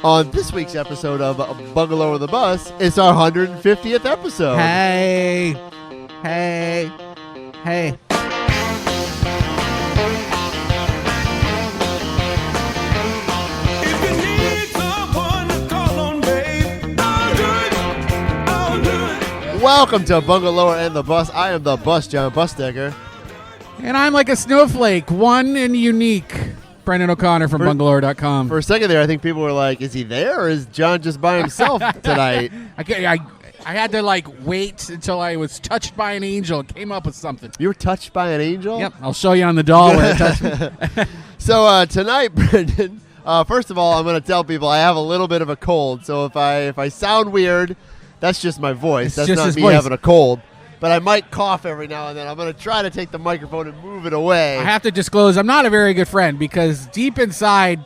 On this week's episode of Bungalower and The Bus, it's our 150th episode. Hey. If you need someone to call on, babe, I'll do it. Welcome to Bungalower and The Bus. I am the bus, Jon Busdecker. And I'm like a snowflake, one and unique. Brendan O'Connor from Bungalower.com. For a second there, I think people were like, is he there or is Jon just by himself tonight? I had to wait until I was touched by an angel and came up with something. You were touched by an angel? Yep, I'll show you on the doll where it touched me. So tonight, Brendan, first of all, I'm going to tell people I have a little bit of a cold. So if I sound weird, that's just my voice. It's That's just not his me voice. having a cold. But I might cough every now and then. I'm going to try to take the microphone and move it away. I have to disclose I'm not a very good friend because deep inside,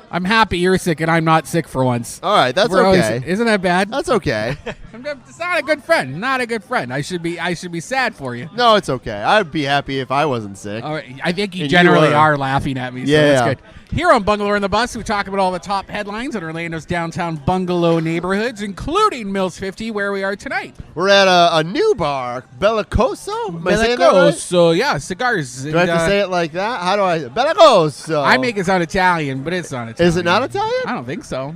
I'm happy you're sick and I'm not sick for once. All right, that's We're okay. Isn't that bad? That's okay. It's not a good friend. Not a good friend. I should be sad for you. No, it's okay. I'd be happy if I wasn't sick. All right, I think you And generally you are laughing at me, so Yeah. that's good. Here on Bungalower and the Bus, we talk about all the top headlines in Orlando's downtown bungalow neighborhoods, including Mills 50, where we are tonight. We're at a new bar, Belicoso. Am I saying that right? So, yeah, cigars. Do I have to say it like that? How do I? Belicoso. I make it sound Italian, but it's not Italian. Is it not Italian? I don't think so.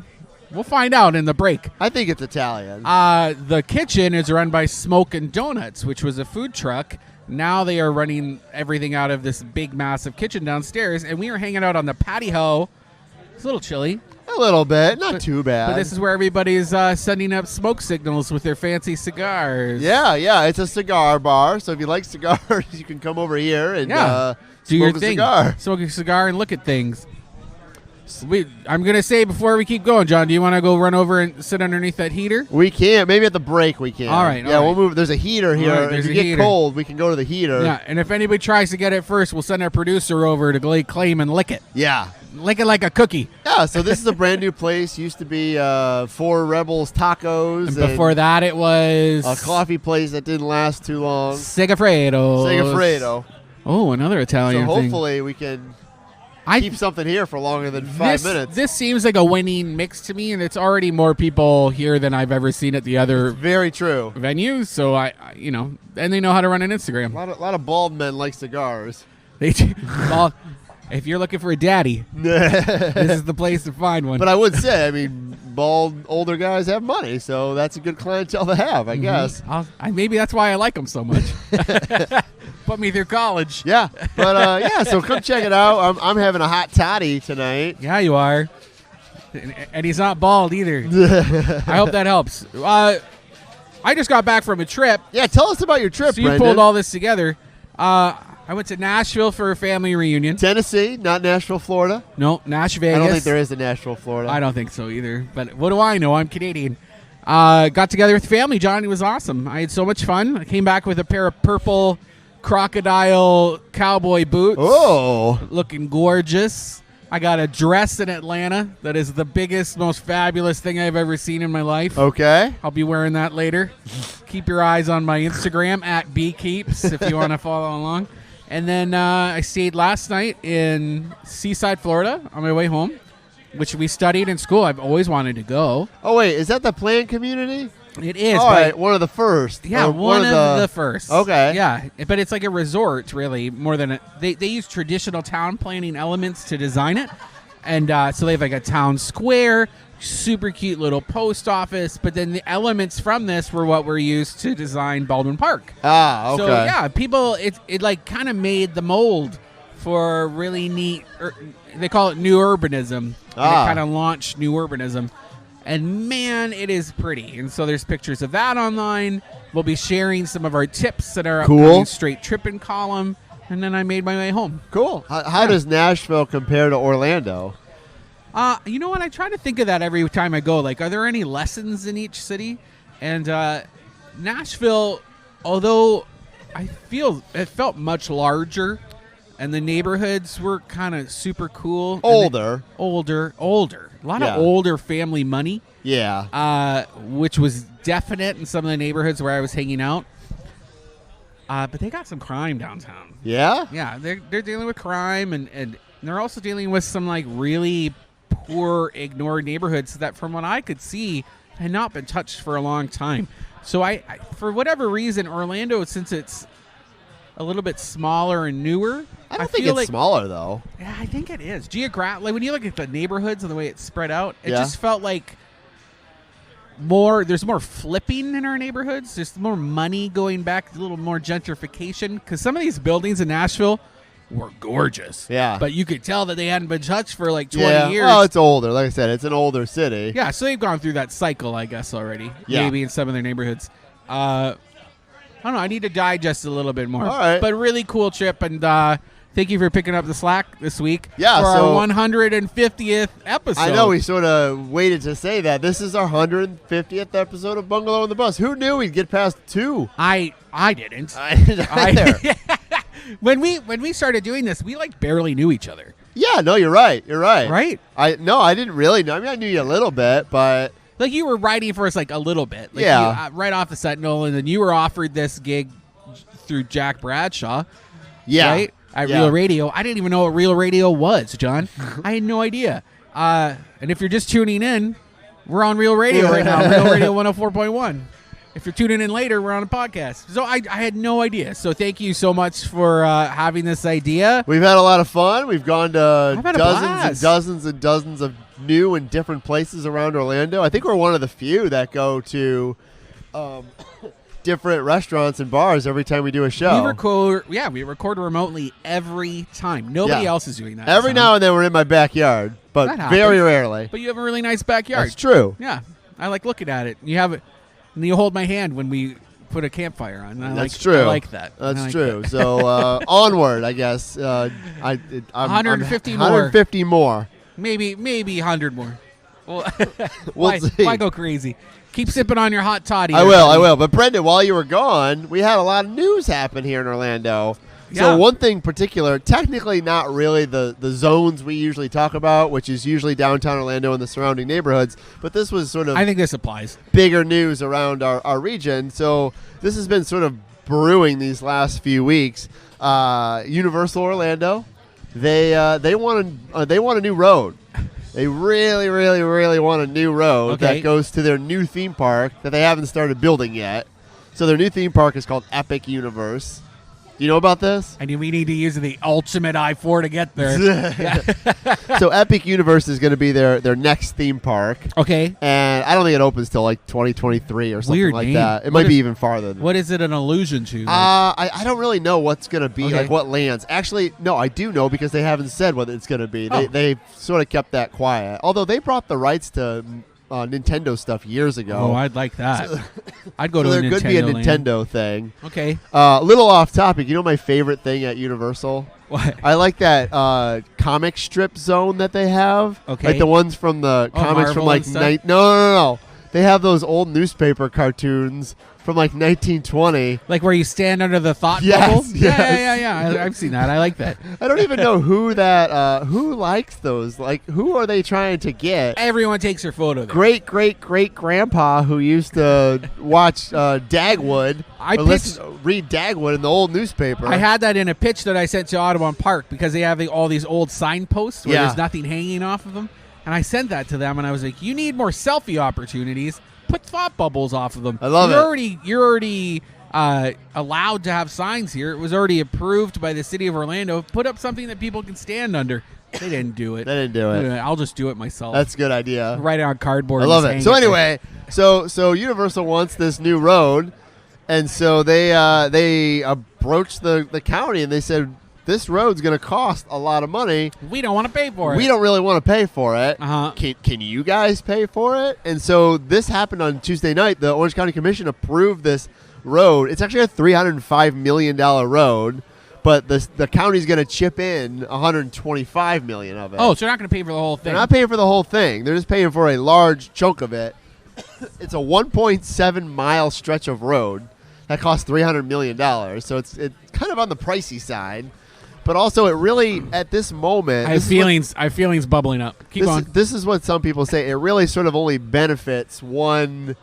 We'll find out in the break. I think it's Italian. The kitchen is run by Smoke and Donuts, which was a food truck. Now they are running everything out of this big, massive kitchen downstairs, and we are hanging out on the patio. It's a little chilly. A little bit, not too bad. But this is where everybody's sending up smoke signals with their fancy cigars. Yeah, it's a cigar bar. So if you like cigars, you can come over here and Do your smoke a thing. cigar. Smoke a cigar and look at things. I'm going to say before we keep going, Jon, do you want to go run over and sit underneath that heater? We can't. Maybe at the break we can. All right, Yeah, all we'll right. move. There's a heater here. All right, there's if a you get heater. cold, we can go to the heater. Yeah, and if anybody tries to get it first, we'll send our producer over to lay claim and lick it. Yeah. Lick it like a cookie. Yeah, so this is a brand new place. Used to be Four Rebels Tacos. And before that, it was a coffee place that didn't last too long. Segafredo. Segafredo. Oh, another So Italian thing. hopefully we can keep something here for longer than 5 minutes. This seems like a winning mix to me, and it's already more people here than I've ever seen at the other Very true. venues. So and they know how to run an Instagram. A lot of bald men like cigars. Well, if you're looking for a daddy, this is the place to find one. But I would say, I mean, bald older guys have money, so that's a good clientele to have, I guess. Maybe that's why I like them so much. Put me through college. Yeah, but so come check it out. I'm having a hot toddy tonight. Yeah, you are. And he's not bald either. I hope that helps. I just got back from a trip. Yeah, tell us about your trip, So you Brendan. pulled all this together. I went to Nashville for a family reunion. Tennessee, not Nashville, Florida. No, Nash Vegas. I don't think there is a Nashville, Florida. I don't think so either. But what do I know? I'm Canadian. Got together with family, John. It was awesome. I had so much fun. I came back with a pair of purple crocodile cowboy boots. Oh. Looking gorgeous. I got a dress in Atlanta that is the biggest, most fabulous thing I've ever seen in my life. Okay. I'll be wearing that later. Keep your eyes on my Instagram at bkeeps if you want to follow along. And then I stayed last night in Seaside, Florida on my way home, which we studied in school. I've always wanted to go. Oh, wait, is that the planned community? It is. All right, one of the first. Yeah, Or one of the first. Okay. Yeah, but it's like a resort, really, more than they use traditional town planning elements to design it. And so they have like a town square, super cute little post office, but then the elements from this were what were used to design Baldwin Park. Ah, okay. So, yeah, people, it like kind of made the mold for really neat, they call it new urbanism. And it kind of launched new urbanism. And, man, it is pretty. And so there's pictures of that online. We'll be sharing some of our tips in our upcoming straight tripping column. And then I made my way home. Cool. How does Nashville compare to Orlando? You know what? I try to think of that every time I go. Like, are there any lessons in each city? And Nashville, although I feel it felt much larger, and the neighborhoods were kind of super cool. Older. Older. A lot of older family money. Yeah. Which was definite in some of the neighborhoods where I was hanging out. But they got some crime downtown. Yeah? Yeah, they're dealing with crime, and they're also dealing with some like really poor, ignored neighborhoods that, from what I could see, had not been touched for a long time. So I for whatever reason, Orlando, since it's a little bit smaller and newer, I don't think it's smaller though. Yeah, I think it is. Like when you look at the neighborhoods and the way it's spread out, it Yeah. just felt like there's more flipping in our neighborhoods. There's more money going back, a little more gentrification. Because some of these buildings in Nashville were gorgeous. Yeah. But you could tell that they hadn't been touched for like 20 years. Well, it's older. Like I said, it's an older city. Yeah, so they've gone through that cycle, I guess, already. Yeah. Maybe in some of their neighborhoods. I don't know. I need to digest a little bit more. All right. But really cool trip. And thank you for picking up the slack this week Yeah, for so- our 150th episode. I know we sort of waited to say that. This is our 150th episode of Bungalow and The Bus. Who knew we'd get past 2? I didn't. I didn't either. When we started doing this, we like barely knew each other. Yeah, no, you're right. You're right. Right? I didn't really know. I mean, I knew you a little bit, but Like you were writing for us like a little bit. Like Yeah. you, right off the Sentinel, and then you were offered this gig through Jack Bradshaw. yeah. Right? At Yeah. Real Radio. I didn't even know what Real Radio was, John. I had no idea. And if you're just tuning in, we're on Real Radio right now. Real Radio 104.1. If you're tuning in later, we're on a podcast. So I had no idea. So thank you so much for having this idea. We've had a lot of fun. We've gone to I've had a dozens and blast. dozens and dozens of new and different places around Orlando. I think we're one of the few that go to different restaurants and bars every time we do a show. We record remotely every time. Nobody Yeah. else is doing that. Every Son. now and then we're in my backyard, but That happens. very rarely. But you have a really nice backyard. That's true. Yeah, I like looking at it. You have it, and you hold my hand when we put a campfire on. That's true. I like that. That's I like true. that. So onward, I guess. I'm 150 more. 150 more. Maybe 100 more. Well, We'll see. why go crazy? Keep sipping on your hot toddy. I will. everybody. But Brendan, while you were gone, we had a lot of news happen here in Orlando. Yeah. So one thing in particular, technically not really the zones we usually talk about, which is usually downtown Orlando and the surrounding neighborhoods, but this was sort of I think this applies. bigger news around our region. So this has been sort of brewing these last few weeks. Universal Orlando, they want a new road. They really, really, really want a new road Okay. that goes to their new theme park that they haven't started building yet. So their new theme park is called Epic Universe. Do you know about this? And we need to use the ultimate I-4 to get there. So Epic Universe is going to be their next theme park. Okay. And I don't think it opens till like 2023 or something Weird like name. that. It What might be is- even farther. What is it an allusion to? I don't really know what's going to be, Okay. like what lands. Actually, no, I do know because they haven't said what it's going to be. Oh. They sort of kept that quiet. Although they brought the rights to Nintendo stuff years ago. Oh, I'd like that. I'd go so to a there could be a Nintendo land. Nintendo thing. Okay. Little off topic. You know my favorite thing at Universal? What? I like that comic strip zone that they have. Okay. Like the ones from the comics from Marvel like and stuff? No. They have those old newspaper cartoons from like 1920. Like where you stand under the thought Yes, bubble? yes. Yeah. I've seen that. I like that. I don't even know who likes those. Like, who are they trying to get? Everyone takes their photo there. Great grandpa who used to watch Dagwood. Read Dagwood in the old newspaper. I had that in a pitch that I sent to Audubon Park because they have all these old signposts where Yeah. there's nothing hanging off of them. And I sent that to them, and I was like, you need more selfie opportunities. Put thought bubbles off of them. I love it. You're already allowed to have signs here. It was already approved by the city of Orlando. Put up something that people can stand under. They didn't do it. They didn't do it. I'll just do it myself. That's a good idea. Write it on cardboard. I and love just it. hang So there. anyway, so Universal wants this new road, and so they approached the county and they said this road's going to cost a lot of money. We don't want to pay for it. We don't really want to pay for it. Uh-huh. Can you guys pay for it? And so this happened on Tuesday night. The Orange County Commission approved this road. It's actually a $305 million road, but the county's going to chip in $125 million of it. Oh, so you're not going to pay for the whole thing. They're not paying for the whole thing. They're just paying for a large chunk of it. It's a 1.7 mile stretch of road that costs $300 million. So it's kind of on the pricey side. But also, it really, at this moment... I have feelings bubbling up. Keep on. This is what some people say. It really sort of only benefits one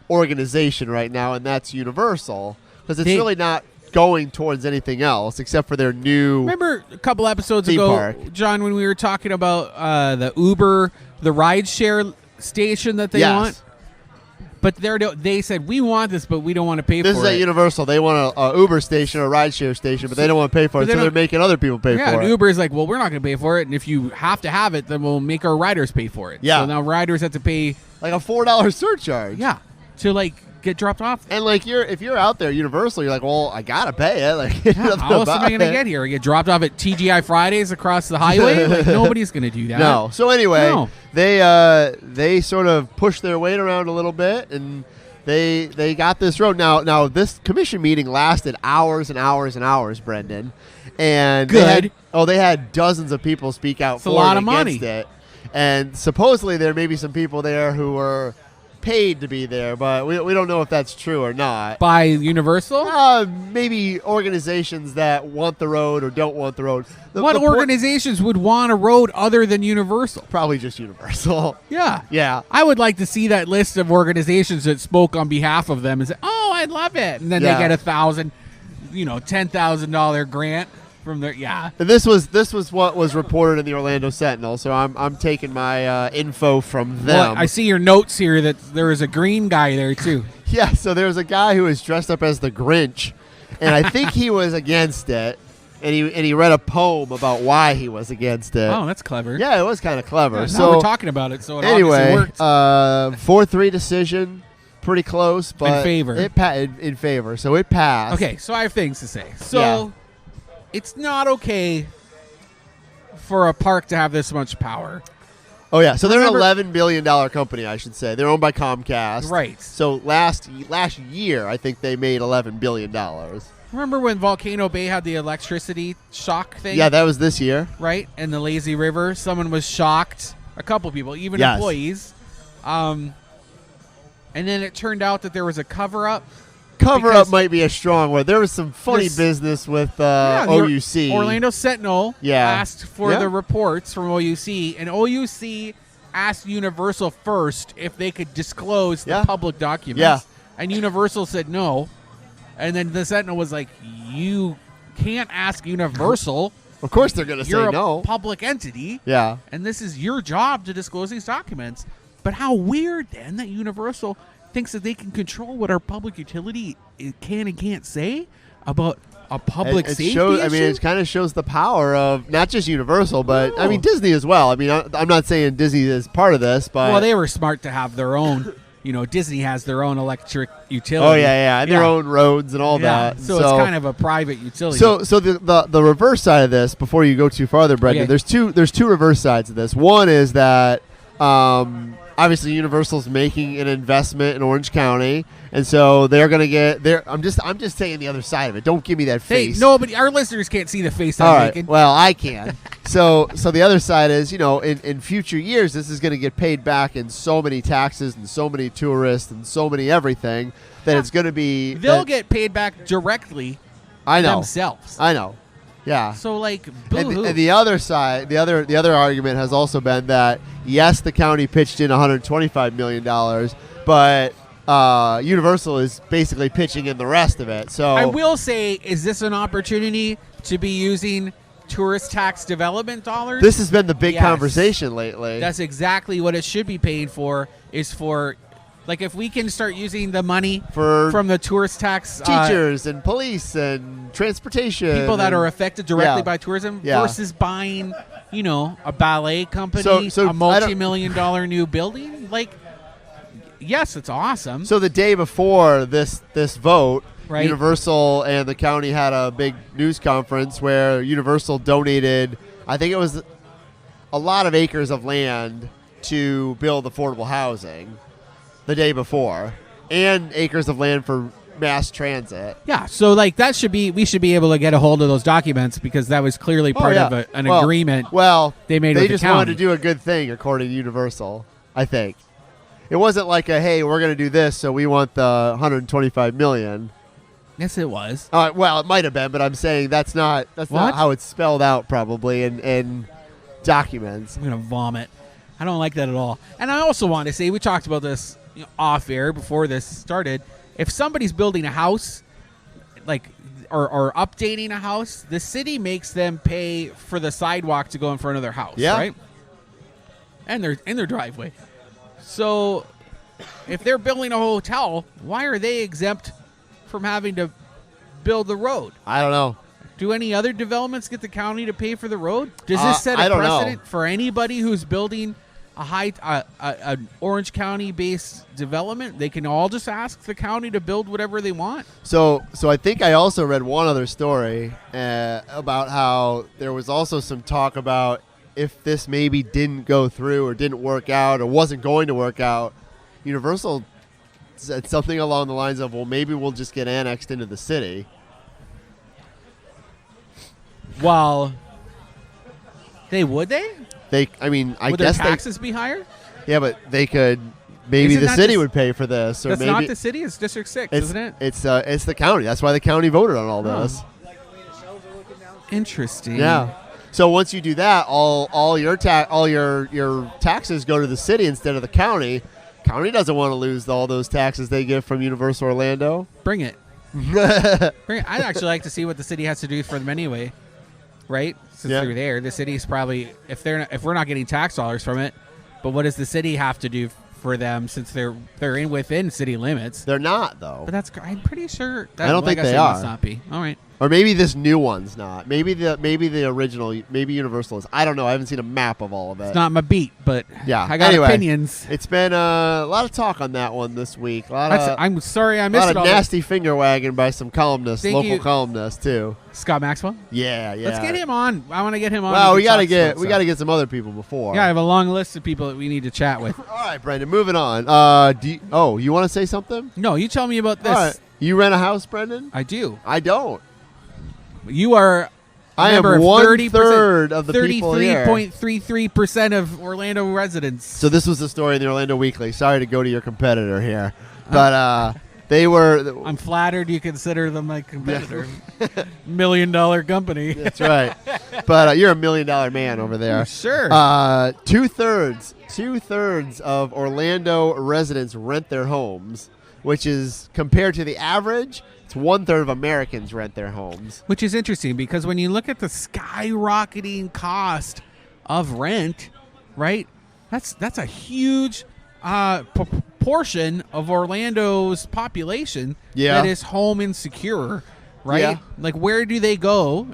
organization right now, and that's Universal. Because it's really not going towards anything else except for their new. Remember a couple episodes Theme ago, park. John, when we were talking about the Uber, the rideshare station that they Yes. want? But they said, we want this, but we don't want to pay This for is it. at Universal. They want a Uber station or a rideshare station, but they don't want to pay for but it, they so they're don't- making other people pay Yeah, for and it. Uber is like, well, we're not going to pay for it, and if you have to have it, then we'll make our riders pay for it. Yeah. So now riders have to pay, Like a $4 surcharge. yeah, to like get dropped off. And like if you're out there Universal, you're like, well, I gotta pay it. Like, nothing How else am I about going to it. get here? I get dropped off at TGI Fridays across the highway? Like, nobody's going to do that. No. So anyway, No. they sort of pushed their weight around a little bit, and they got this road. Now this commission meeting lasted hours and hours and hours, Brendan. And Good. they had dozens of people speak out It's a for lot and of against money. it. And supposedly there may be some people there who were paid to be there, but we don't know if that's true or not. By Universal? Maybe organizations that want the road or don't want the road. What the point- organizations would want a road other than Universal? Probably just Universal. Yeah. Yeah. I would like to see that list of organizations that spoke on behalf of them and say, "Oh, I'd love it," and then Yeah. they get $10,000 grant from their And this was what was reported in the Orlando Sentinel, so I'm taking my info from them. Well, I see your notes here that there was a green guy there too. Yeah, so there was a guy who was dressed up as the Grinch, and I think he was against it, and he read a poem about why he was against it. Oh, that's clever. Yeah, it was kind of clever. Now so we're talking about it, so it anyway, obviously worked. 4-3 decision, pretty close, but In favor. in favor, so it passed. Okay, so I have things to say. So Yeah. it's not okay for a park to have this much power. Oh yeah, so they're Remember- an $11 billion company, I should say. They're owned by Comcast. Right. So last year, I think they made $11 billion. Remember when Volcano Bay had the electricity shock thing? Yeah, that was this year. Right? In the lazy river, someone was shocked. A couple people, even Yes. employees. And then it turned out that there was a cover-up. Cover Because- up might be a strong word. There was some funny This- business with Yeah, the OUC. Orlando Sentinel Yeah. asked for Yeah. the reports from OUC, and OUC asked Universal first if they could disclose the Yeah. public documents. Yeah. And Universal said no. And then the Sentinel was like, you can't ask Universal. Of course they're going to say You're a no. public entity, Yeah. and this is your job to disclose these documents. But how weird, then, that Universal thinks that they can control what our public utility can and can't say about a public It safety shows, I issue? mean, it kind of shows the power of not just Universal, but I No. mean Disney as well. I mean, I'm not saying Disney is part of this, but Well, they were smart to have their own. Disney has their own electric utility. oh yeah, and their own roads and all Yeah, that. so it's kind of a private utility. So the reverse side of this, before you go too farther, Brendan, Okay. there's two reverse sides of this. One is that obviously Universal's making an investment in Orange County, and so they're going to get there. I'm just saying the other side of it. Don't give me that hey, face. nobody, our listeners can't see the face All I'm right. making. Well, I can. So the other side is, in future years, this is going to get paid back in so many taxes and so many tourists and so many everything that it's going to be. They'll that- get paid back directly I know. themselves. I know. Yeah. So, like, And boo-hoo. the other side, the other argument has also been that yes, the county pitched in $125 million, but Universal is basically pitching in the rest of it. So I will say, is this an opportunity to be using tourist tax development dollars? this has been the big Yes. conversation lately. That's exactly what it should be paid for, is for, like, if we can start using the money for from the tourist tax teachers and police and transportation, people that and- are affected directly Yeah. by tourism Yeah. versus buying, a ballet company, So I a don't- multi-million-dollar new building. Like, yes, it's awesome. So the day before this vote, Right. Universal and the county had a big news conference where Universal donated, I think it was a lot of acres of land to build affordable housing the day before, and acres of land for mass transit. Yeah, so like we should be able to get a hold of those documents because that was clearly part of an Well- agreement. Well, they made they with the just wanted county. to do a good thing, according to Universal. I think it wasn't like hey, we're going to do this, so we want the $125 million. Yes, it was. Well, it might have been, but I'm saying that's not What? how it's spelled out probably in documents. I'm gonna vomit. I don't like that at all. And I also want to say, we talked about this off air before this started. If somebody's building a house, like or updating a house, the city makes them pay for the sidewalk to go in front of their house, Yeah. right? And their driveway. So if they're building a hotel, why are they exempt from having to build the road? I don't know. Do any other developments get the county to pay for the road? Does this set I a don't know. precedent for anybody who's building an Orange County based development? They can all just ask the county to build whatever they want. So I think I also read one other story about how there was also some talk about if this maybe didn't go through or didn't work out or wasn't going to work out, Universal said something along the lines of, well, maybe we'll just get annexed into the city. Well, I Would their guess taxes be higher? yeah, but they could, maybe Isn't the that city the- would pay for this. Or That's maybe not the city. It's District 6, isn't it? It's the county. That's why the county voted on all Oh. this. Interesting. Yeah. So once you do that, all your taxes go to the city instead of the county. County doesn't want to lose all those taxes they get from Universal Orlando. Bring it. I'd actually like to see what the city has to do for them anyway, right? Since Yeah. they're there, the city's probably if we're not getting tax dollars from it, but what does the city have to do for them since they're within city limits? They're not though, But I'm pretty sure. That, I don't think like I they said, are. Must not be. All right. or maybe this new one's not. Maybe the original. Maybe Universal is. I don't know. I haven't seen a map of all of it. It's not my beat, but Yeah. I got Anyway. opinions. It's been a lot of talk on that one this week. I'm sorry I a missed lot it of all. nasty finger wagging by some columnists, Thank local you. columnists too. Scott Maxwell. Yeah. Let's get him on. I want to get him on. Well, to we got to talk get sports we got to get some other people before. Yeah, I have a long list of people that we need to chat with. All right, Brendan. Moving on. You want to say something? No, you tell me about this. All right. You rent a house, Brendan? I do. I don't. You are. I am member of 1/3 of the people here. 33.33% of Orlando residents. So this was the story in the Orlando Weekly. Sorry to go to your competitor here, but they were. I'm flattered you consider them my competitor. $1 million company. That's right. But you're $1 million man over there. Sure. Two-thirds of Orlando residents rent their homes, which is compared to the average. It's 1/3 of Americans rent their homes. Which is interesting because when you look at the skyrocketing cost of rent, right? That's a huge portion of Orlando's population that is home insecure, right? Yeah. Like, where do they go?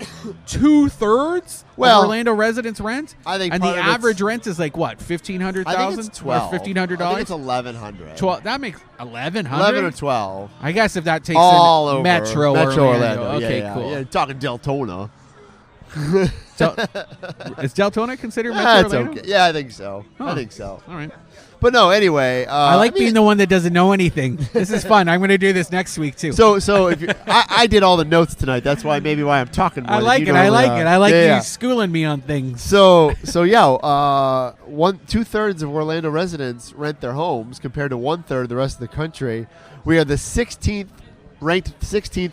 2/3 Well, of Orlando residents rent? I think and part the of it's- average rent is like, what, $1,500,000? I think it's 12. Or $1,500? I think it's 1,100. 12. That makes 1,100? 11 or 12. I guess if that takes All in over Metro Orlando. Okay, yeah, cool. Yeah, talking Deltona. Is Deltona considered Metro That's Orlando? okay. Yeah, I think so. Oh. I think so. All right. But no, anyway. I like being the one that doesn't know anything. This is fun. I'm going to do this next week too. So if you, I did all the notes tonight. That's why I'm talking more. I than like you it. I normally like are. it. I like Yeah. you schooling me on things. So yeah, 2/3 of Orlando residents rent their homes compared to 1/3 of the rest of the country. We are the 16th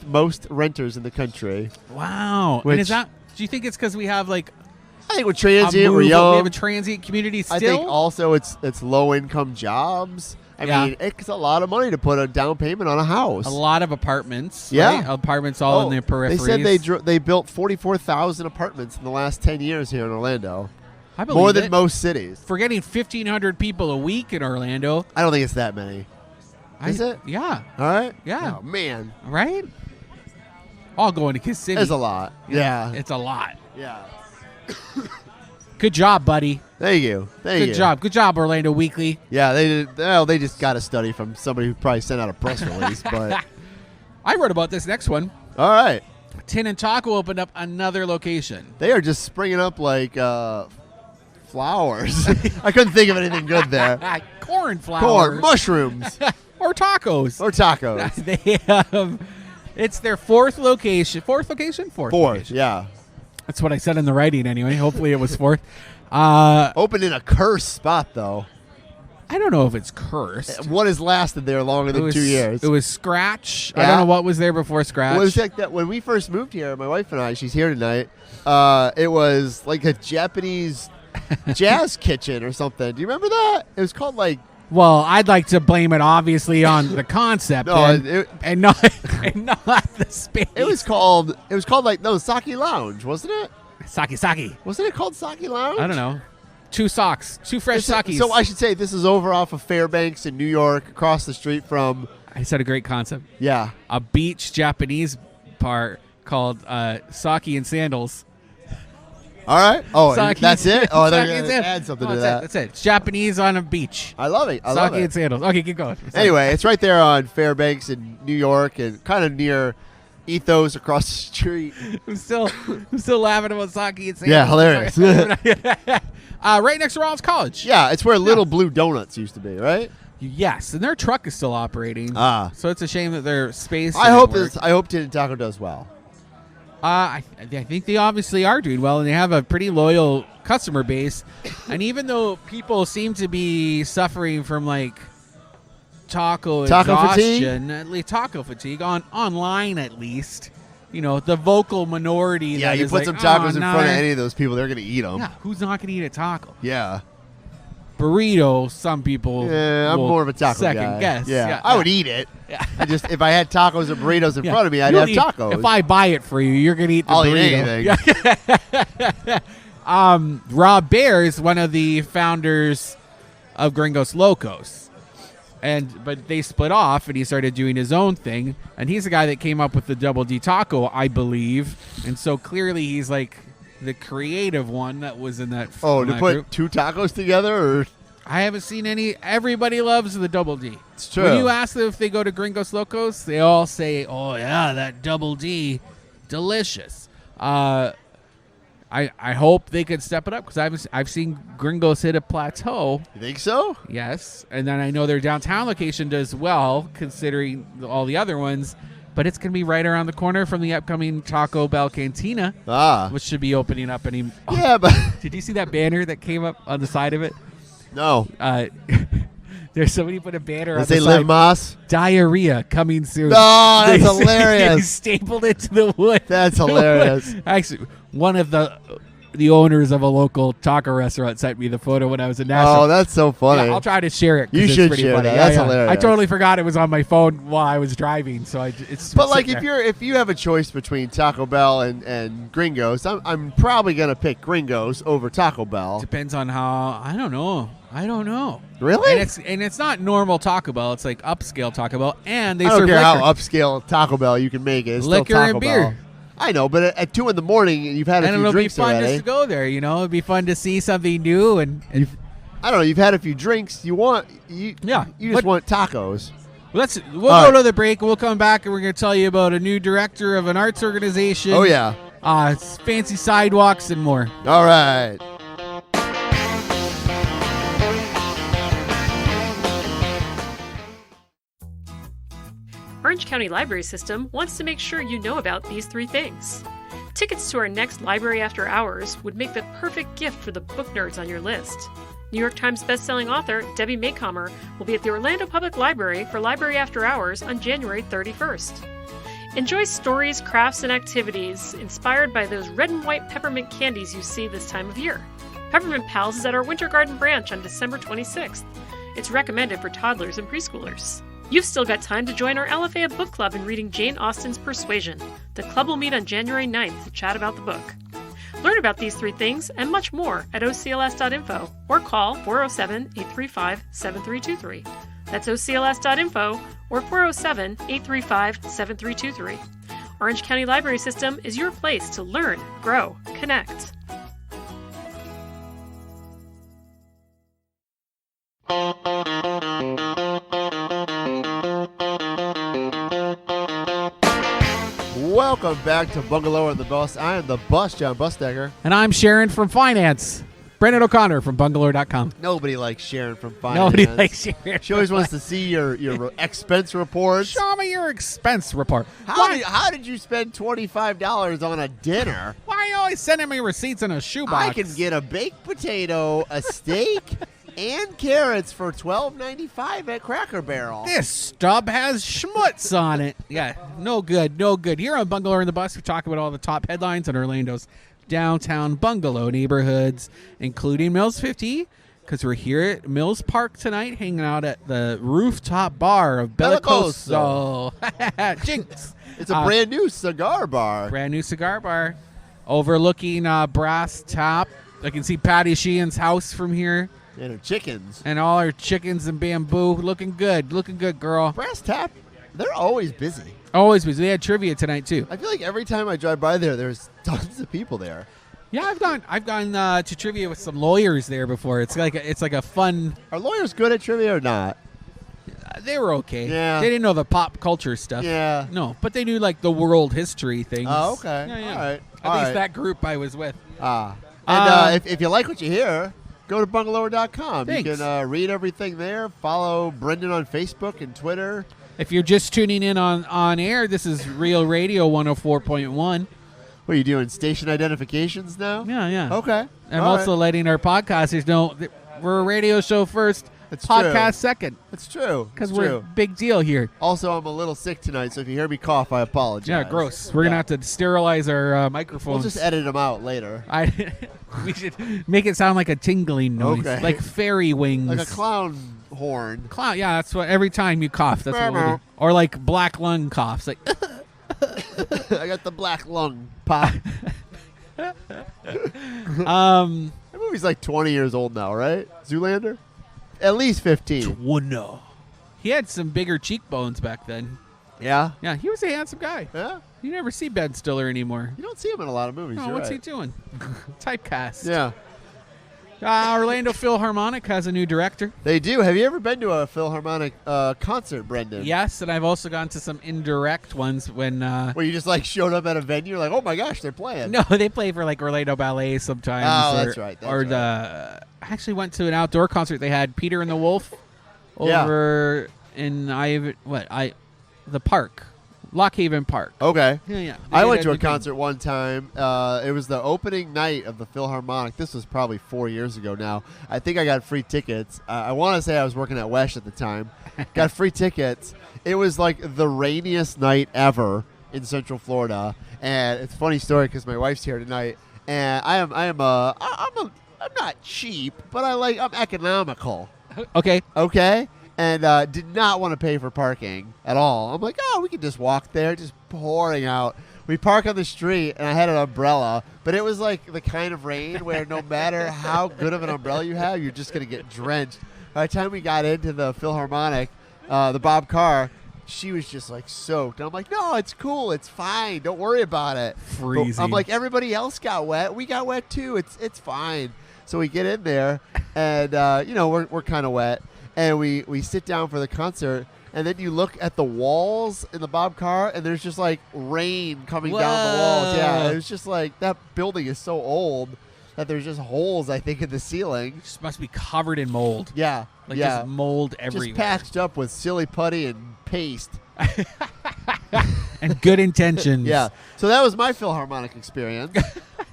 most renters in the country. Wow. Which- And is that? Do you think it's because we have like I think we're transient. We're we young. have a transient community still? I think also it's low income jobs. I mean, it's a lot of money to put a down payment on a house. a lot of apartments. Yeah. right? Apartments all in the peripheries. They said they built 44,000 apartments in the last 10 years here in Orlando. I believe More than it. most cities. For getting 1,500 people a week in Orlando. I don't think it's that many. Is it? Yeah. All right. Yeah. Oh, man, Right? All going to Kissimmee. there's a lot. Yeah. It's a lot. Yeah. Good job, buddy. Thank you. Good job. Good job, Orlando Weekly. Yeah, they did. Well, they just got a study from somebody who probably sent out a press release. But I wrote about this next one. all right, Tenant Taco opened up another location. they are just springing up like flowers. I couldn't think of anything good there. Corn flowers. Corn, mushrooms, or tacos. or tacos. They have. It's their fourth location. Fourth location? Fourth. location. Yeah. That's what I said in the writing anyway. Hopefully it was fourth. I Opened in a cursed spot though. don't know if it's cursed. What has lasted there longer than 2 years? It was Scratch. I Yeah. don't know what was there before Scratch. Well, it was like that when we first moved here. My wife and I, she's here tonight. It was like a Japanese jazz kitchen or something. Do you remember that? It was called like Well, I'd like to blame it obviously on the concept and not the space. It was called Sake Lounge, wasn't it? Sake. Wasn't it called Sake Lounge? I don't know. 2 fresh sakis. So I should say this is over off of Fairbanks in New York, across the street from. I said a great concept. Yeah. A beach Japanese part called Sake and Sandals. All right. Oh, Sake, that's it? Oh, they're Sake and going to Sandals. add something to That's that. it. That's it. It's Japanese on a beach. I love it. I Sake love it. and Sandals. Okay, keep going. Sorry. Anyway, it's right there on Fairbanks in New York and kind of near Ethos across the street. I'm still laughing about Sake and Sandals. Yeah, hilarious. Right next to Rollins College. Yeah, it's where Little Blue Donuts used to be, right? Yes, and their truck is still operating. Ah. So it's a shame that their space. I hope Tenant Taco does well. I think they obviously are doing well, and they have a pretty loyal customer base. And even though people seem to be suffering from like taco exhaustion, at least taco fatigue online at least, the vocal minority. Yeah, that you is put like, some tacos in no. front of any of those people, they're going to eat them. Yeah, who's not going to eat a taco? Yeah. Burrito, some people. Yeah, I'm will more of a taco second guy. guess. Yeah, I would eat it. Yeah. If I had tacos and burritos in front of me, I'd have tacos. If I buy it for you, you're going to eat the I'll burrito. eat anything. Rob Baer is one of the founders of Gringos Locos. But they split off, and he started doing his own thing. And he's the guy that came up with the Double D Taco, I believe. And so clearly he's like the creative one that was in that Oh, to put group. 2 tacos together? Or I haven't seen any. Everybody loves the Double D. It's true. When you ask them if they go to Gringos Locos, they all say, "Oh yeah, that Double D, delicious." I hope they could step it up because I've seen Gringos hit a plateau. You think so? Yes, and then I know their downtown location does well considering all the other ones. But it's going to be right around the corner from the upcoming Taco Bell Cantina, which should be opening up any. Yeah, but Did you see that banner that came up on the side of it? no. There's somebody put a banner on Does the they side. live Moss? Diarrhea coming soon. No, that's They hilarious. stapled it to the wood. That's hilarious. Actually, one of the owners of a local taco restaurant sent me the photo when I was in Nashville. Oh, that's so funny. Yeah, I'll try to share it. 'cause You it's should pretty share funny. that. That's hilarious. I totally forgot it was on my phone while I was driving, so it's. But like, sitting there. if you have a choice between Taco Bell and Gringos, I'm probably gonna pick Gringos over Taco Bell. Depends on how. I don't know. Really? And it's not normal Taco Bell. It's like upscale Taco Bell, and they I don't serve care liquor. how upscale Taco Bell you can make it. It's Liquor still Taco and beer. Bell. I know, but at 2 in the morning, you've had a and few it'll be drinks fun already. just to go there. It'd be fun to see something new and I don't know. You've had a few drinks. You just want tacos. We'll All go right. to the break. We'll come back and we're going to tell you about a new director of an arts organization. Oh yeah. Fancy sidewalks and more. All right. Orange County Library System wants to make sure you know about these 3 things. Tickets to our next Library After Hours would make the perfect gift for the book nerds on your list. New York Times bestselling author Debbie Maycomer will be at the Orlando Public Library for Library After Hours on January 31st. Enjoy stories, crafts, and activities inspired by those red and white peppermint candies you see this time of year. Peppermint Pals is at our Winter Garden branch on December 26th. It's recommended for toddlers and preschoolers. You've still got time to join our LFA book club in reading Jane Austen's Persuasion. The club will meet on January 9th to chat about the book. Learn about these 3 things and much more at ocls.info or call 407-835-7323. That's ocls.info or 407-835-7323. Orange County Library System is your place to learn, grow, connect. Welcome back to Bungalower and The Bus. I am the Bus, John Busdecker. And I'm Sharon from Finance. Brendan O'Connor from Bungalower.com. Nobody likes Sharon from Finance. Nobody likes Sharon. She always wants to see your expense reports. Show me your expense report. How did you spend $25 on a dinner? Why are you always sending me receipts in a shoebox? I can get a baked potato, a steak, and carrots for $12.95 at Cracker Barrel. This stub has schmutz on it. Yeah, no good. Here on Bungalower and the Bus, we talk about all the top headlines in Orlando's downtown bungalow neighborhoods, including Mills 50 because we're here at Mills Park tonight, hanging out at the rooftop bar of Belicoso. Belicoso. Jinx. It's a brand new cigar bar. Brand new cigar bar, overlooking Brass Tap. I can see Patty Sheehan's house from here, And her chickens. and all her chickens and bamboo. Looking good, girl. Brass Tap, they're always busy. Always busy. They had trivia tonight too. I feel like every time I drive by there, there's tons of people there. Yeah, I've gone to trivia with some lawyers there before. It's like a fun. Are lawyers good at trivia or not? They were okay. Yeah. They didn't know the pop culture stuff. Yeah. No, but they knew like the world history things. Oh, okay. Yeah, yeah. All right. At least that group I was with. And if you like what you hear, go to bungalower.com. Thanks. You can read everything there. Follow Brendan on Facebook and Twitter. If you're just tuning in on air, this is Real Radio 104.1. What are you doing? Station identifications now? Yeah, yeah. Okay. I'm All also right. letting our podcasters know that we're a radio show first, That's podcast true. second, It's true. because It's we're true. big deal here. Also, I'm a little sick tonight, so if you hear me cough, I apologize. Yeah, gross. We're gonna have to sterilize our microphones. We'll just edit them out later. We should make it sound like a tingling noise, Okay. like fairy wings, Like a clown horn. clown. Yeah, that's what. Every time you cough, that's what we do. Or like black lung coughs, like. I got the black lung pop. um. That movie's like 20 years old now, right? Zoolander? At least 15. No. He had some bigger cheekbones back then. Yeah? Yeah, he was a handsome guy. Yeah? You never see Ben Stiller anymore. You don't see him in a lot of movies. No, you're what's right. he doing? Typecast. Yeah. Orlando Philharmonic has a new director. They do. Have you ever been to a Philharmonic concert, Brendan? Yes, and I've also gone to some indirect ones when. Where you just like showed up at a venue, like, oh my gosh, they're playing. No, they play for like Orlando Ballet sometimes. Oh, or, that's right, that's or right. I actually went to an outdoor concert. They had Peter and the Wolf Yeah. over in the park, Lockhaven Park. Okay. Yeah, yeah. I They went had to a new thing. concert one time. It was the opening night of the Philharmonic. This was probably 4 years ago now. I think I got free tickets. I want to say I was working at Wesh at the time. Got free tickets. It was like the rainiest night ever in Central Florida. And it's a funny story because my wife's here tonight. And I'm not cheap, but I'm economical. Okay. Okay? And did not want to pay for parking at all. I'm like, oh, we could just walk there, just pouring out. We park on the street, and I had an umbrella, but it was like the kind of rain where no matter how good of an umbrella you have, you're just going to get drenched. By the time we got into the Philharmonic, the Bob Carr, she was just like soaked. I'm like, no, it's cool. It's fine. Don't worry about it. Freezing. But I'm like, everybody else got wet. We got wet too. It's fine. So we get in there, and, we're kind of wet. And we sit down for the concert, and then you look at the walls in the Bob Carr, and there's just like rain coming down the walls. Yeah, it was just like that building is so old that there's just holes, I think, in the ceiling. Just must be covered in mold. Yeah, Like yeah, just mold everywhere. just patched up with silly putty and paste. And good intentions. Yeah, so that was my Philharmonic experience.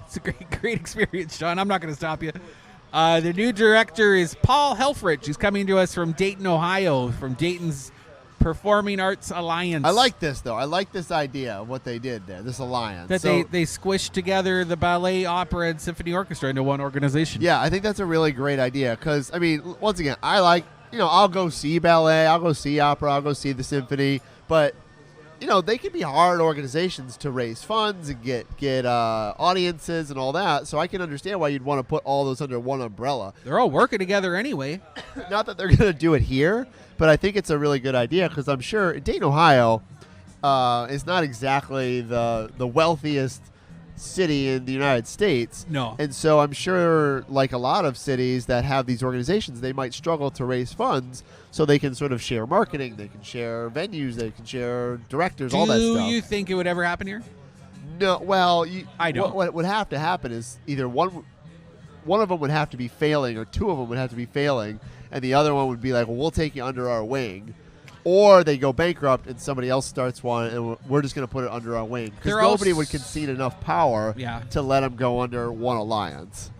It's a great experience, John. I'm not going to stop you. The new director is Paul Helfrich. He's coming to us from Dayton, Ohio, from Dayton's Performing Arts Alliance. I like this, though. I like this idea of what they did there, this alliance. that So- they squished together the ballet, opera, and symphony orchestra into one organization. Yeah, I think that's a really great idea because, I mean, once again, I like, I'll go see ballet, I'll go see opera, I'll go see the symphony, but, they can be hard organizations to raise funds and get audiences and all that, so I can understand why you'd want to put all those under one umbrella. They're all working together anyway. Not that they're going to do it here, but I think it's a really good idea because I'm sure Dayton, Ohio is not exactly the wealthiest city in the United States. No. And so I'm sure, like a lot of cities that have these organizations, they might struggle to raise funds so they can sort of share marketing, they can share venues, they can share directors, all that Do stuff. you think it would ever happen here? No, well, I don't. What would have to happen is either one of them would have to be failing or two of them would have to be failing, and the other one would be like, well, we'll take you under our wing. Or they go bankrupt and somebody else starts one, and we're just going to put it under our wing. Because They're nobody also- would concede enough power Yeah. to let them go under one alliance.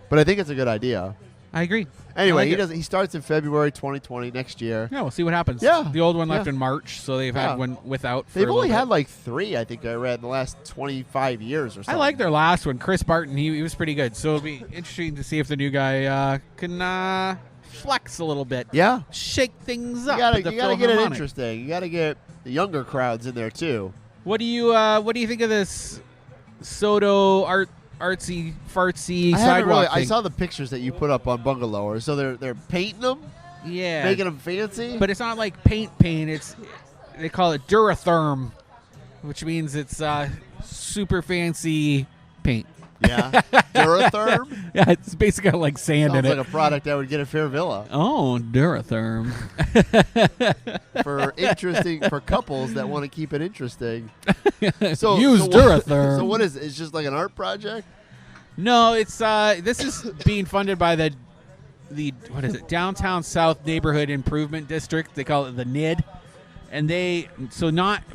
But I think it's a good idea. I agree. Anyway, I like he starts in February 2020 next year. Yeah, we'll see what happens. Yeah. The old one left Yeah. in March, so they've had one without. For They've a little only bit. had like 3, I think I read, in the last 25 years or something. I like their last one, Chris Barton. He was pretty good. So it'll be interesting to see if the new guy can flex a little bit. Yeah. Shake things up. You at the gotta get it Philharmonic. interesting. You gotta get the younger crowds in there too. What do you think of this Soto artsy fartsy I haven't sidewalk really. thing? I saw the pictures that you put up on Bungalower. So they're painting them, yeah, making them fancy. but it's not like paint. It's they call it Duratherm, which means it's super fancy paint. yeah, Duratherm. Yeah, it's basically got like sand Sounds in like it. a product I would get at Fair Villa Oh, Duratherm. for couples that want to keep it interesting. So Use so Duratherm. So what is it? It's just like an art project? No, it's this is being funded by the what is it? Downtown South Neighborhood Improvement District. They call it the NID, and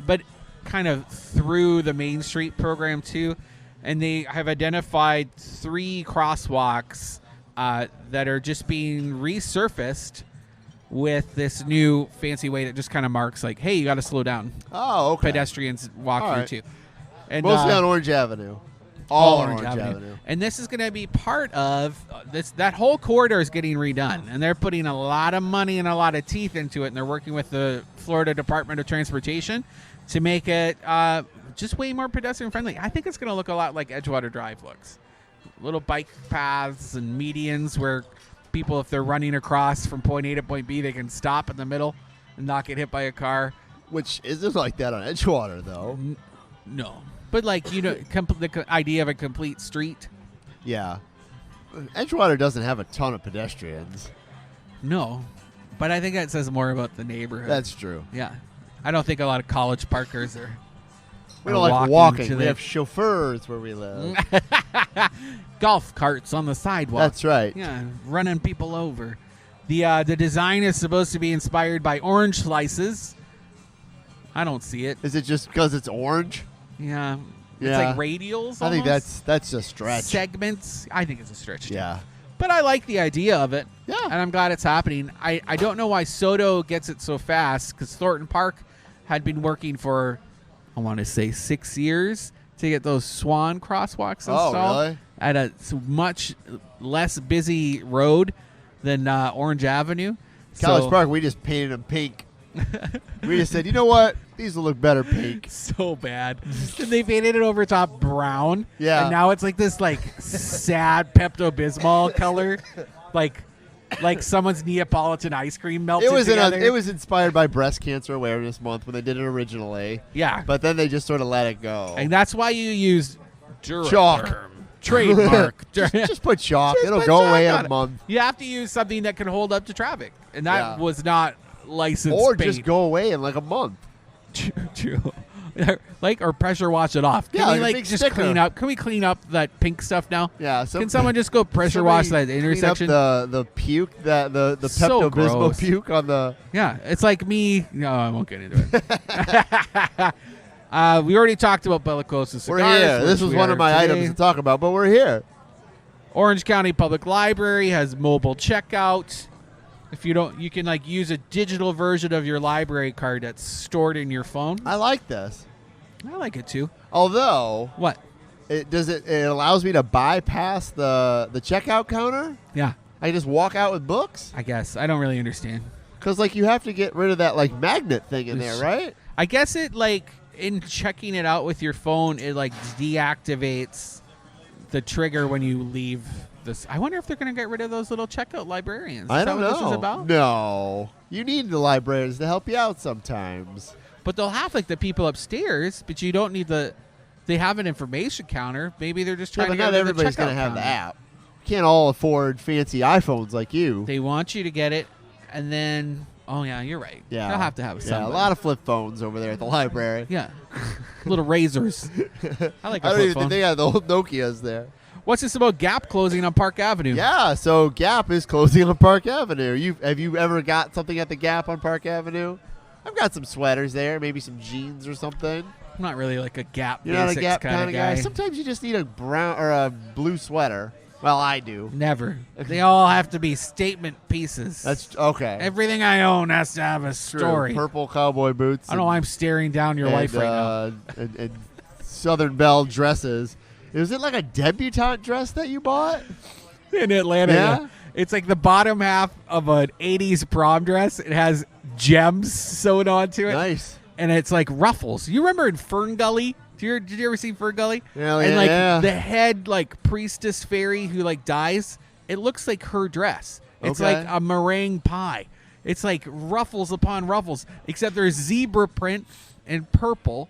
but kind of through the Main Street program too, and they have identified 3 crosswalks that are just being resurfaced with this new fancy way that just kind of marks like, hey, you got to slow down. Oh, okay. Pedestrians walk All through right. too. And Mostly on Orange Avenue. All on Orange Avenue. And this is going to be part of this. That whole corridor is getting redone, and they're putting a lot of money and a lot of teeth into it. And they're working with the Florida Department of Transportation to make it just way more pedestrian friendly. I think it's going to look a lot like Edgewater Drive looks. Little bike paths and medians where people, if they're running across from point A to point B, they can stop in the middle and not get hit by a car. Which isn't like that on Edgewater, though. No. But, like, the idea of a complete street. Yeah. Edgewater doesn't have a ton of pedestrians. No. But I think that says more about the neighborhood. That's true. Yeah. I don't think a lot of college parkers are. We don't like walking. We have chauffeurs where we live. Golf carts on the sidewalk. That's right. Yeah, running people over. The design is supposed to be inspired by orange slices. I don't see it. Is it just because it's orange? Yeah. It's Yeah. like radials. I think almost. that's a stretch. Segments. I think it's a stretch. too. Yeah. But I like the idea of it. Yeah. And I'm glad it's happening. I don't know why Soto gets it so fast, because Thornton Park had been working for, I want to say, 6 years to get those Swan crosswalks installed. really? At a much less busy road than Orange Avenue. College So- Park, we just painted them pink. We just said, you know what? These will look better pink. So bad. And they painted it over top brown. Yeah. And now it's like this like sad Pepto-Bismol color. Like someone's Neapolitan ice cream melted It was together. it was inspired by Breast Cancer Awareness Month when they did it originally. Yeah. But then they just sort of let it go. And that's why you use Chalk. trademark. Just put chalk. Just It'll put go chalk away on in a it. month. You have to use something that can hold up to traffic. And that Yeah. was not licensed Or paint. just go away in like a month. True. Like, or pressure wash it off. Can Yeah, we like a like big just sticker. clean up? Can we clean up that pink stuff now? Yeah. Can someone just go pressure wash that Somebody clean intersection? up the puke, the So Pepto Bismol gross. puke on the. Yeah, it's like me. No, I won't get into it. We already talked about Belicoso Cigars. We're here. This which was we one of are my today. items to talk about, but we're here. Orange County Public Library has mobile checkout. If you don't, you can like use a digital version of your library card that's stored in your phone. I like this. I like it too. Although What? it allows me to bypass the checkout counter. Yeah, I just walk out with books I guess. I don't really understand. because like you have to get rid of that like magnet thing in there, right? I guess it like in checking it out with your phone, it like deactivates the trigger when you leave this. I wonder if they're going to get rid of those little checkout librarians. Is I that don't what know. this is about? No, you need the librarians to help you out sometimes. But they'll have like the people upstairs, but you don't need the. They have an information counter. Maybe they're just Yeah, trying but to not get rid of the everybody's gonna checkout have the counter. app. Can't all afford fancy iPhones like you. They want you to get it, and then oh yeah, you're right. Yeah, they'll have to have Yeah, somebody. a lot of flip phones over there at the library. Yeah, little razors. I like a I don't flip even phone. think they have the old Nokias there. What's this about Gap closing on Park Avenue? Yeah, so Gap is closing on Park Avenue. Have you ever got something at the Gap on Park Avenue? I've got some sweaters there, maybe some jeans or something. I'm not really like a Gap You're not a Basics Gap kind of guy. Sometimes you just need a brown or a blue sweater. Well, I do. Never. They all have to be statement pieces. That's okay. Everything I own has to have a True. story. Purple cowboy boots. I don't know why I'm staring down your wife right now. And Southern Belle dresses. Was it like a debutante dress that you bought? In Atlanta. Yeah? It's like the bottom half of an 80s prom dress. It has gems sewn onto it. Nice. And it's like ruffles. You remember in Fern Gully? Did you ever see Fern Gully? Hell and like yeah. the head like priestess fairy who like dies, it looks like her dress. It's Okay. like a meringue pie. It's like ruffles upon ruffles, except there's zebra print and purple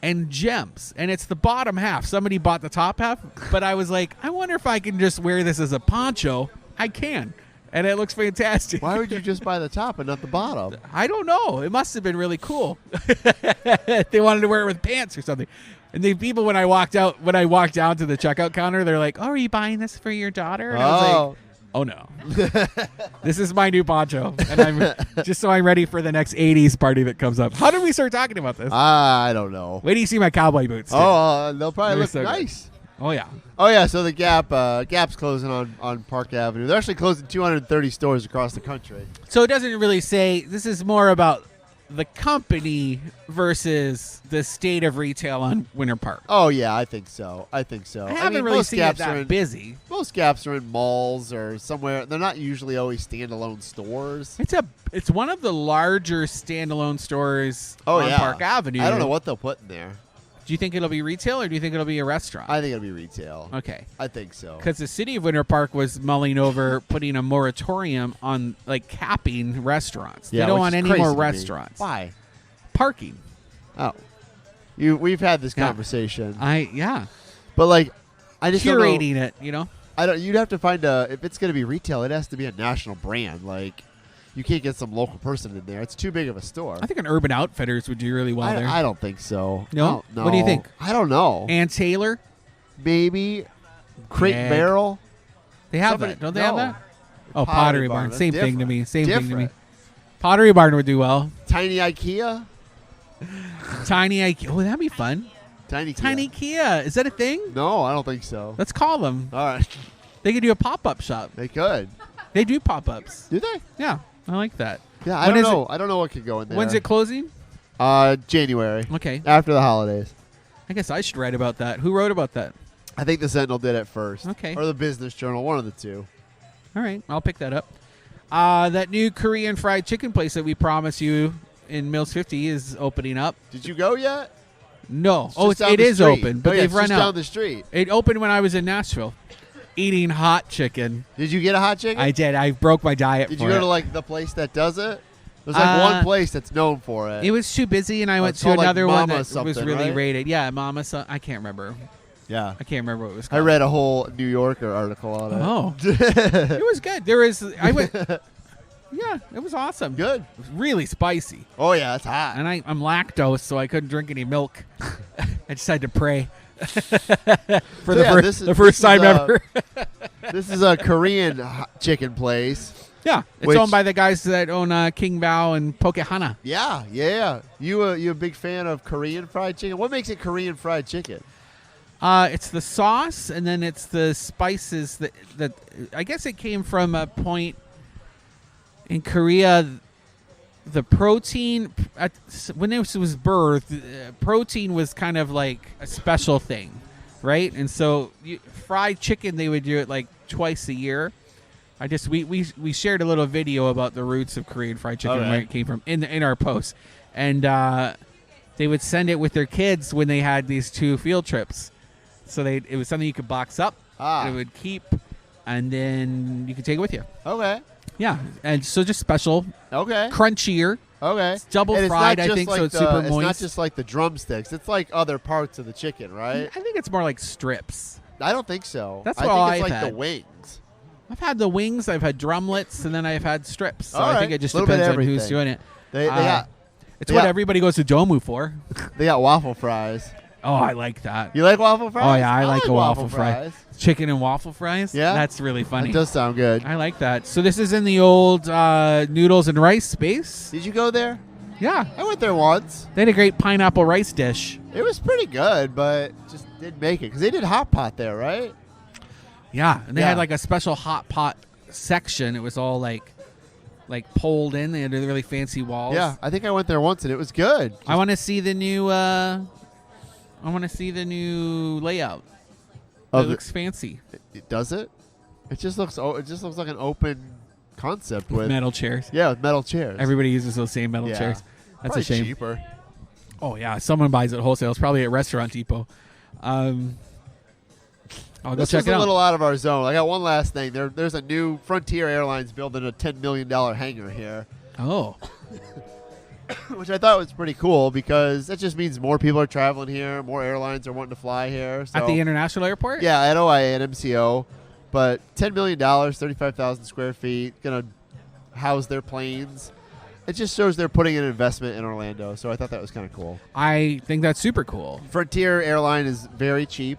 and gems. And it's the bottom half. Somebody bought the top half, but I was like, I wonder if I can just wear this as a poncho. I can. And it looks fantastic. Why would you just buy the top and not the bottom? I don't know. It must have been really cool. They wanted to wear it with pants or something. And the people, when I walked down to the checkout counter, they're like, "Oh, are you buying this for your daughter?" And I was like, "Oh no, this is my new poncho, and I'm just so I'm ready for the next '80s party that comes up." How did we start talking about this? I don't know. Wait till you see my cowboy boots. Too. They'll probably They're look so good. nice. Oh yeah. Oh yeah, so the Gap's closing on Park Avenue. They're actually closing 230 stores across the country. So it doesn't really say. This is more about the company versus the state of retail on Winter Park. Oh yeah, I think so. I haven't mean, really most seen it Gaps that are in, busy. Most Gaps are in malls or somewhere. They're not usually always standalone stores. It's one of the larger standalone stores Oh on yeah, Park Avenue. I don't know what they'll put in there. Do you think it'll be retail or do you think it'll be a restaurant? I think it'll be retail. Okay. I think so. Because the city of Winter Park was mulling over putting a moratorium on like capping restaurants. Yeah, they don't which want is any crazy more to me. restaurants. Why? Parking. Oh, we've had this Yeah. conversation, Yeah. but like, I just don't know. Curating it, you know? You'd have to find if it's going to be retail, it has to be a national brand. Like, you can't get some local person in there. It's too big of a store. I think an Urban Outfitters would do really well there. I don't think so. No? No. What do you think? I don't know. Ann Taylor? Maybe Crate and Egg. Barrel. They have Somebody- that. Don't they have no. that? Oh, Pottery Pottery Barn. Barn. That's Same thing to me. different. Same thing to me. Different. Pottery Barn would do well. Tiny IKEA. Tiny IKEA. Oh, that'd be fun. Tiny Kia. Tiny Kia. Is that a thing? No, I don't think so. Let's call them. All right. They could do a pop-up shop. They could. They do pop-ups. Do they? Yeah, I like that. Yeah, I When don't is know. I don't know what could go in there. When's it closing? January. Okay. After the holidays. I guess I should write about that. Who wrote about that? I think the Sentinel did it first. Okay. Or the Business Journal, one of the two. All right, I'll pick that up. That new Korean fried chicken place that we promised you in Mills 50 is opening up. Did you go yet? No. It's Oh, just down it the is street. open, but Oh, yeah, they've it's run just out. down the street. It opened when I was in Nashville, eating hot chicken. Did you get a hot chicken? I did. I broke my diet Did for you go it. to like the place that does it? There's like one place that's known for it. It was too busy, and I went it's to called, like, another one Mama that was something, really right? rated. Yeah, Mama. I can't remember. Yeah. I can't remember what it was I called. read a whole New Yorker article on it. Oh, it was good. There was. I went. Yeah, it was awesome. Good. It was really spicy, Oh, yeah, it's hot. and I'm lactose, so I couldn't drink any milk. I just had to pray for So, yeah, this is- the first this is, time ever. This is a Korean chicken place. Yeah, it's Which- owned by the guys that own King Bao and Pokehana. Yeah. You a big fan of Korean fried chicken? What makes it Korean fried chicken? It's the sauce, and then it's the spices that I guess it came from a point in Korea. The protein when this was birthed, protein was kind of like a special thing, right? And so fried chicken, they would do it like twice a year. We shared a little video about the roots of Korean fried chicken, Okay. where it came from in our post, and they would send it with their kids when they had these 2 field trips. So it was something you could box up, it would keep, and then you could take it with you. Okay. Yeah, and so just special, Okay. crunchier. Okay. It's double And it's fried, not I just think, like so it's super It's moist. not just like the drumsticks. It's like other parts of the chicken, right? I think it's more like strips. I don't think so. That's I what think I've it's like had. the wings. I've had the wings, I've had drumlets, and then I've had strips. So All I right. think it just Little bit depends of on who's everything. doing it. They got It's they what got- everybody goes to Domu for. they got waffle fries. Oh, I like that. You like waffle fries? Oh, yeah, I like a waffle fry. fries. Chicken and waffle fries? Yeah? That's really funny. That does sound good. I like that. So this is in the old noodles and rice space. Did you go there? Yeah. I went there once. They had a great pineapple rice dish. It was pretty good, but just didn't make it because they did hot pot there, right? Yeah, and they Yeah. had like a special hot pot section. It was all like poled in. They had really fancy walls. Yeah, I think I went there once and it was good. I want to see the new. I want to see the new layout. It looks fancy. Does it? It just looks. It just looks like an open concept with Metal chairs. Yeah, with metal chairs. Everybody uses those same metal chairs. That's Probably a shame. Cheaper. Oh yeah, someone buys it wholesale. It's probably at Restaurant Depot. I'll go This check is it a out. little out of our zone. I got one last thing. There's a new Frontier Airlines building a $10 million hangar here, Oh, which I thought was pretty cool because that just means more people are traveling here, more airlines are wanting to fly here. So, at the international airport? yeah, at OIA and MCO, but $10 million, 35,000 square feet, gonna house their planes. It just shows they're putting an investment in Orlando, so I thought that was kind of cool. I think that's super cool. Frontier Airline is very cheap.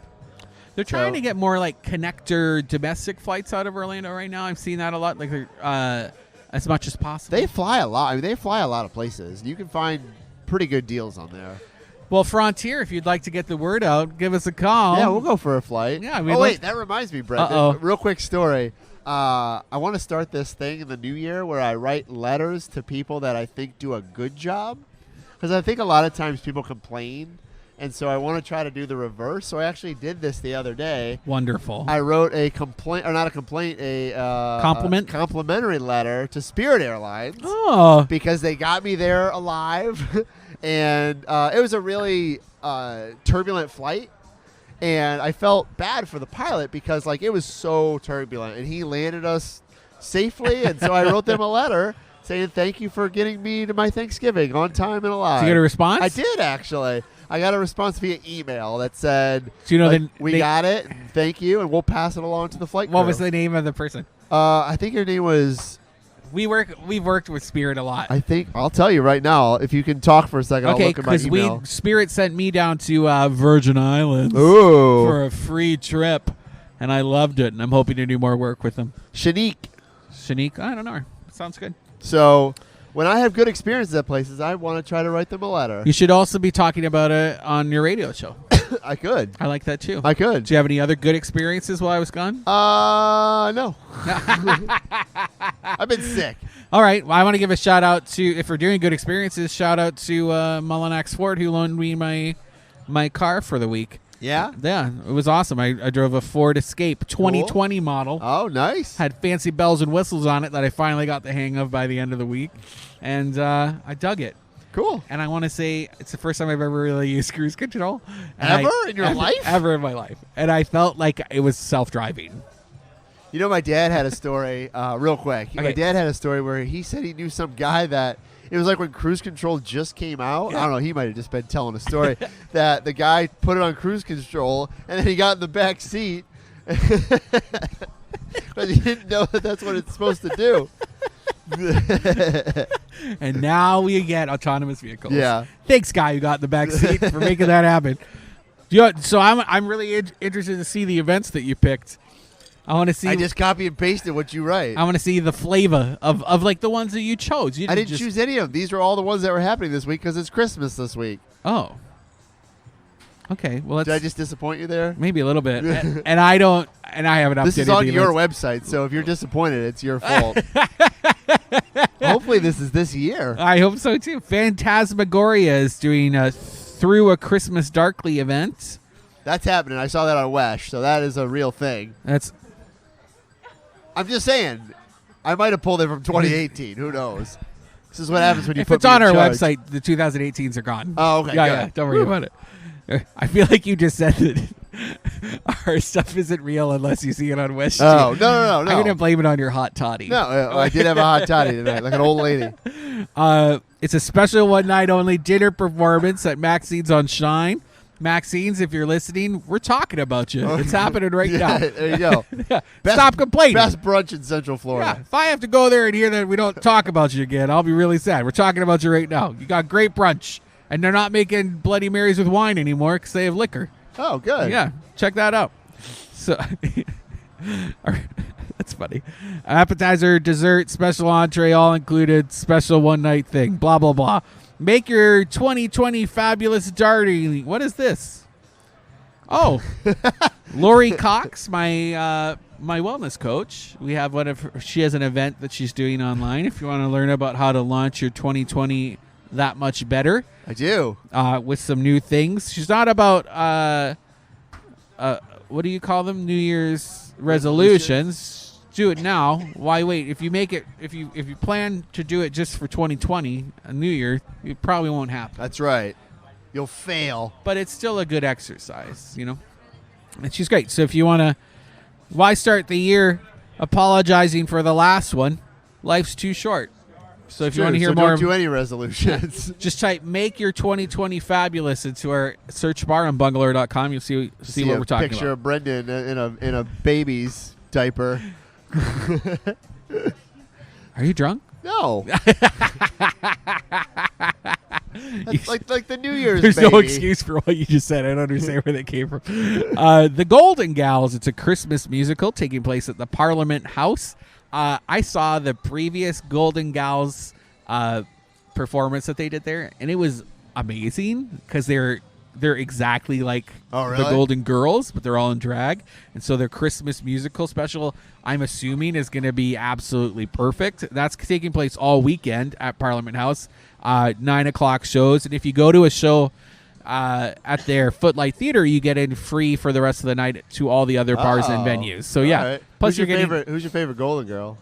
They're trying So- to get more like connector domestic flights out of Orlando right now. I've seen that a lot, like as much as possible. They fly a lot. I mean, they fly a lot of places. You can find pretty good deals on there. Well, Frontier, if you'd like to get the word out, give us a call. Yeah, we'll go for a flight. Yeah, we'd oh, like- wait, that reminds me, Brendan. Uh-oh. Real quick story. I want to start this thing in the new year where I write letters to people that I think do a good job. Because I think a lot of times people complain, and so I want to try to do the reverse. So I actually did this the other day. Wonderful. I wrote a complaint, or not a complaint, Compliment? a complimentary letter to Spirit Airlines. Oh, Because they got me there alive, and it was a really turbulent flight, and I felt bad for the pilot because like it was so turbulent, and he landed us safely, and so I wrote them a letter saying thank you for getting me to my Thanksgiving on time and alive. did you get a response? I did actually. I got a response via email that said, So you know like, they- we they- got it, and thank you, and we'll pass it along to the flight crew. What was the name of the person? I think her name was. We've worked with Spirit a lot. I think I'll tell you right now. If you can talk for a second, I'll Okay, look at my because email. Spirit sent me down to Virgin Islands Ooh, for a free trip, and I loved it. And I'm hoping to do more work with them. Shanique. Shanique, I don't know her. Sounds good. So when I have good experiences at places, I want to try to write them a letter. You should also be talking about it on your radio show. I could. I like that too. I could. Do you have any other good experiences while I was gone? No. I've been sick. All right. Well, I want to give a shout out to, if we're doing good experiences, shout out to Mullinax Ford, who loaned me my car for the week. Yeah. Yeah, it was awesome. I drove a Ford Escape 2020 model. Oh, nice. Had fancy bells and whistles on it that I finally got the hang of by the end of the week. And I dug it. Cool. And I want to say it's the first time I've ever really used cruise control. And Ever in your life? Ever in my life. And I felt like it was self-driving. You know, my dad had a story, real quick. My Okay. dad had a story where he said he knew some guy that, it was like when cruise control just came out. I don't know, he might have just been telling a story that the guy put it on cruise control and then he got in the back seat but he didn't know that that's what it's supposed to do. And now we get autonomous vehicles. Yeah. Thanks, guy who got in the back seat, for making that happen. Yeah, so I'm really interested to see the events that you picked. I want to see. I just copy and pasted what you write. I want to see the flavor of like the ones that you chose. You I didn't just choose any of them. These are all the ones that were happening this week because it's Christmas this week. Oh. Okay. Well, Did I that's just disappoint you there? maybe a little bit. And I don't. And I haven't updated. This is on the your events. website, so if you're disappointed, it's your fault. Hopefully this is this year. I hope so too. Phantasmagoria is doing a Through a Christmas Darkly event. That's happening. I saw that on Wesh, so that is a real thing. That's I'm just saying, I might have pulled it from 2018. Who knows? This is what happens when you if put it's me on in our charge. website. The 2018s are gone. Oh, okay. Yeah, good. yeah. Don't worry about it. I feel like you just said that our stuff isn't real unless you see it on West. Oh, no. I'm gonna blame it on your hot toddy. No, I did have a hot toddy tonight, like an old lady. It's a special one night only dinner performance at Maxine's on Shine. Maxine's, if you're listening, we're talking about you. It's happening right Yeah, now. there you go. Yeah. Best- Stop complaining. Best brunch in Central Yeah, Florida. if I have to go there and hear that we don't talk about you again, I'll be really sad. We're talking about you right now. You got great brunch, and they're not making Bloody Marys with wine anymore because they have liquor. Oh, good. Yeah, check that out. So that's funny. Appetizer, dessert, special entree, all included. Special one night thing. Blah blah blah. Make your 2020 fabulous darting. What is this? Oh, Lori Cox, my wellness coach. We have she has an event that she's doing online. If you want to learn about how to launch your 2020 that much better, I do. with some new things. She's not about what do you call them? New Year's resolutions. Do it now. Why wait? If you plan to do it just for 2020, a New Year, it probably won't happen. That's right. You'll fail. But it's still a good exercise, you know. And she's great. So if you want to, why start the year apologizing for the last one? Life's too short. So if you want to hear more, don't do any resolutions. just type "Make Your 2020 Fabulous" into our search bar on bungalower.com. You'll see what we're talking Picture about. of Brendan in a baby's diaper. Are you drunk? No. That's like the New Year's There's baby. no excuse for what you just said. I don't understand where that came from. The Golden Gals, it's a Christmas musical taking place at the Parliament House. I saw the previous Golden Gals performance that they did there, and it was amazing because they're exactly like the Golden Girls, but they're all in drag. And so their Christmas musical special, I'm assuming, is going to be absolutely perfect. That's taking place all weekend at Parliament House, 9 o'clock shows. And if you go to a show at their Footlight Theater, you get in free for the rest of the night to all the other bars and venues. So, yeah. Right. Plus, who's your favorite Golden Girl?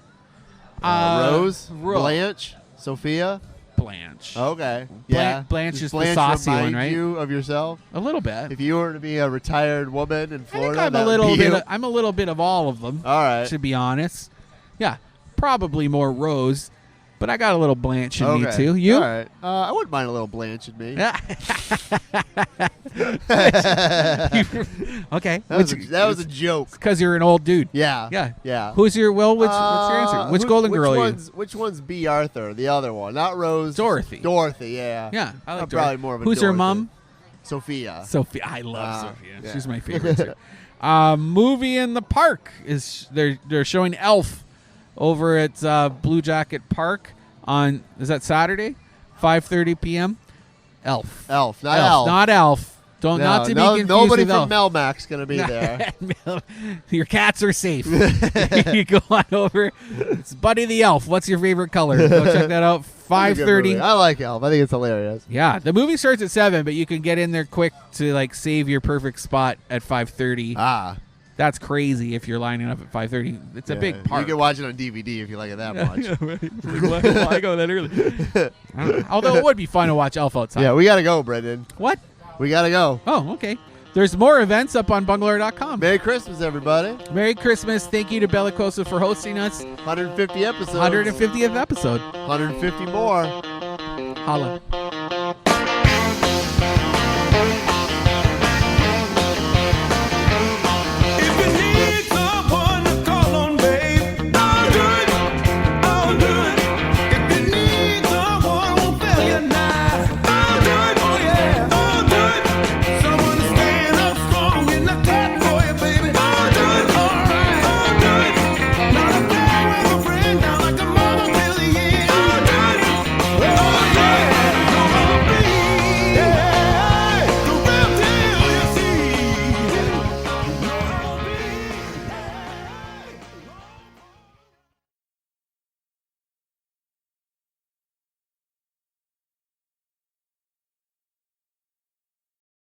Rose? Blanche? Sophia? Blanche. Okay. Yeah. Blanche Does is the saucy one, remind right? you of yourself? A little bit. If you were to be a retired woman in Florida, I'm a little bit of all of them. All right. To be honest. Yeah. Probably more Rose, but I got a little Blanche in me too. You? All right. I wouldn't mind a little Blanche in me. Okay. That was a joke. Because you're an old dude. Yeah. Yeah. Yeah. What's your answer? Which Golden Girl are you? Which one's B. Arthur? The other one, not Rose. Dorothy. Dorothy. Yeah. Yeah. I like I'm probably Dorothy. more of a Who's her Dorothy. mom? Sophia. Sophia. I love Sophia. Yeah. She's my favorite too. Movie in the park is they're showing Elf over at Blue Jacket Park on, is that Saturday? 5:30 p.m. Elf. Elf, not Elf. Not Elf. Not to be confused nobody with from Elf. Melmac's going to be there. Your cats are safe. You go on over. It's Buddy the Elf. What's your favorite color? Go check that out. 5:30. I like Elf. I think it's hilarious. Yeah, the movie starts at 7, but you can get in there quick to like save your perfect spot at 5:30. Ah. That's crazy if you're lining up at 5:30. It's a big park. You can watch it on DVD if you like it that much. Why go that early? I don't know. Although it would be fun to watch Elf outside. Yeah, we got to go, Brendan. What? We got to go. Oh, okay. There's more events up on bungalower.com. Merry Christmas, everybody. Merry Christmas. Thank you to Belicoso for hosting us. 150 episodes. 150th episode. 150 more. Holla.